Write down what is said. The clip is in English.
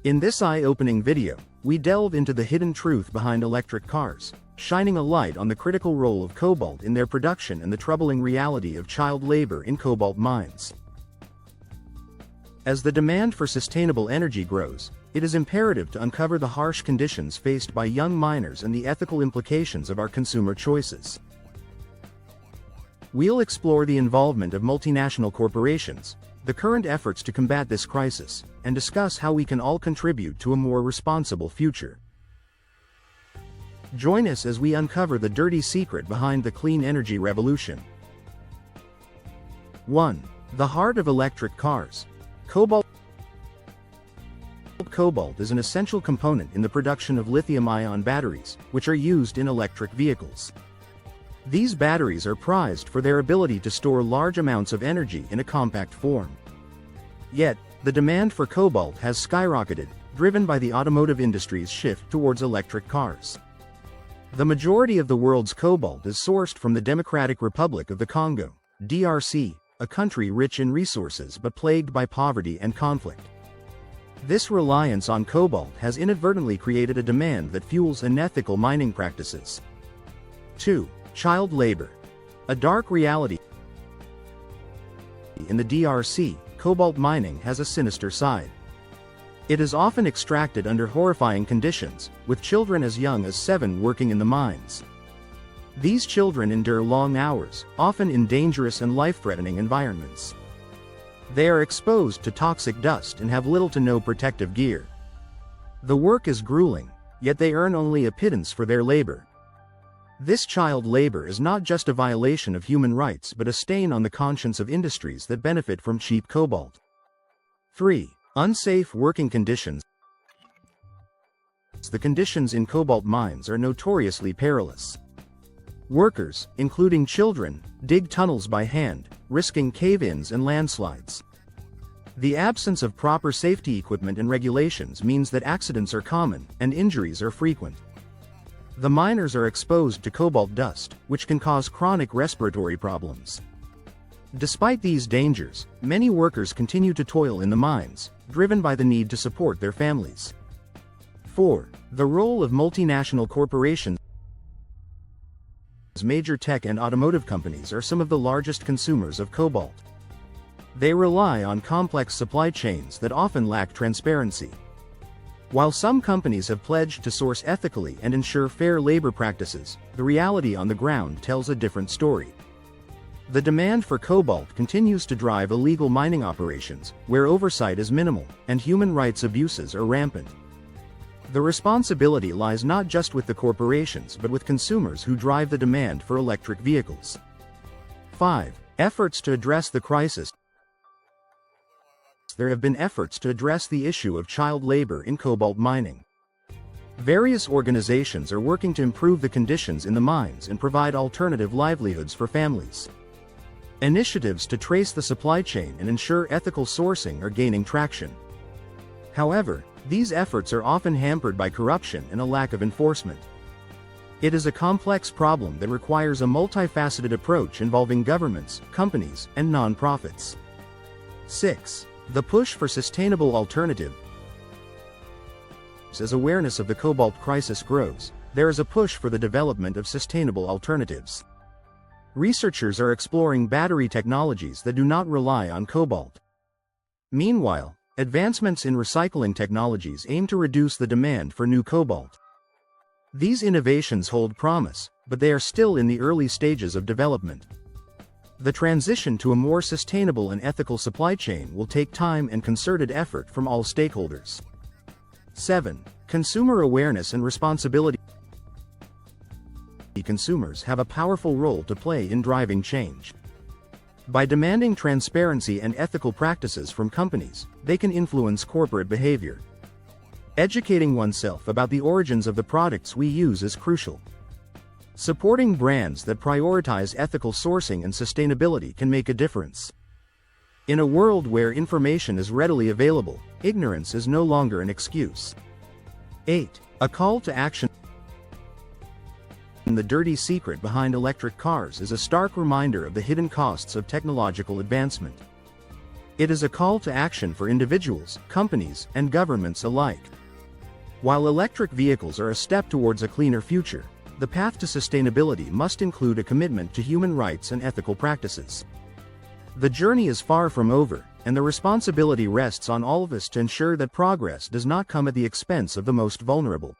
In this eye-opening video, we delve into the hidden truth behind electric cars, shining a light on the critical role of cobalt in their production and the troubling reality of child labor in cobalt mines. As the demand for sustainable energy grows, it is imperative to uncover the harsh conditions faced by young miners and the ethical implications of our consumer choices. We'll explore the involvement of multinational corporations, the current efforts to combat this crisis, and discuss how we can all contribute to a more responsible future. Join us as we uncover the dirty secret behind the clean energy revolution. 1. The heart of electric cars. Cobalt. Cobalt is an essential component in the production of lithium-ion batteries, which are used in electric vehicles. These batteries are prized for their ability to store large amounts of energy in a compact form. Yet, the demand for cobalt has skyrocketed, driven by the automotive industry's shift towards electric cars. The majority of the world's cobalt is sourced from the Democratic Republic of the Congo, DRC, a country rich in resources but plagued by poverty and conflict. This reliance on cobalt has inadvertently created a demand that fuels unethical mining practices. 2. Child labor. A dark reality. In the DRC, cobalt mining has a sinister side. It is often extracted under horrifying conditions, with children as young as 7 working in the mines. These children endure long hours, often in dangerous and life-threatening environments. They are exposed to toxic dust and have little to no protective gear. The work is grueling, yet they earn only a pittance for their labor. This child labor is not just a violation of human rights but a stain on the conscience of industries that benefit from cheap cobalt. 3. Unsafe working conditions. The conditions in cobalt mines are notoriously perilous. Workers, including children, dig tunnels by hand, risking cave-ins and landslides. The absence of proper safety equipment and regulations means that accidents are common, and injuries are frequent. The miners are exposed to cobalt dust, which can cause chronic respiratory problems. Despite these dangers, many workers continue to toil in the mines, driven by the need to support their families. 4. The role of multinational corporations. Major tech and automotive companies are some of the largest consumers of cobalt. They rely on complex supply chains that often lack transparency. While some companies have pledged to source ethically and ensure fair labor practices, the reality on the ground tells a different story. The demand for cobalt continues to drive illegal mining operations, where oversight is minimal, and human rights abuses are rampant. The responsibility lies not just with the corporations but with consumers who drive the demand for electric vehicles. 5. Efforts to address the crisis. There have been efforts to address the issue of child labor in cobalt mining. Various organizations are working to improve the conditions in the mines and provide alternative livelihoods for families. Initiatives to trace the supply chain and ensure ethical sourcing are gaining traction. However, these efforts are often hampered by corruption and a lack of enforcement. It is a complex problem that requires a multifaceted approach involving governments, companies, and non-profits. 6. The push for sustainable alternatives. As awareness of the cobalt crisis grows, there is a push for the development of sustainable alternatives. Researchers are exploring battery technologies that do not rely on cobalt. Meanwhile, advancements in recycling technologies aim to reduce the demand for new cobalt. These innovations hold promise, but they are still in the early stages of development. The transition to a more sustainable and ethical supply chain will take time and concerted effort from all stakeholders. 7. Consumer awareness and responsibility. Consumers have a powerful role to play in driving change. By demanding transparency and ethical practices from companies, they can influence corporate behavior. Educating oneself about the origins of the products we use is crucial. Supporting brands that prioritize ethical sourcing and sustainability can make a difference. In a world where information is readily available, ignorance is no longer an excuse. 8. A call to action. The dirty secret behind electric cars is a stark reminder of the hidden costs of technological advancement. It is a call to action for individuals, companies, and governments alike. While electric vehicles are a step towards a cleaner future, the path to sustainability must include a commitment to human rights and ethical practices. The journey is far from over, and the responsibility rests on all of us to ensure that progress does not come at the expense of the most vulnerable.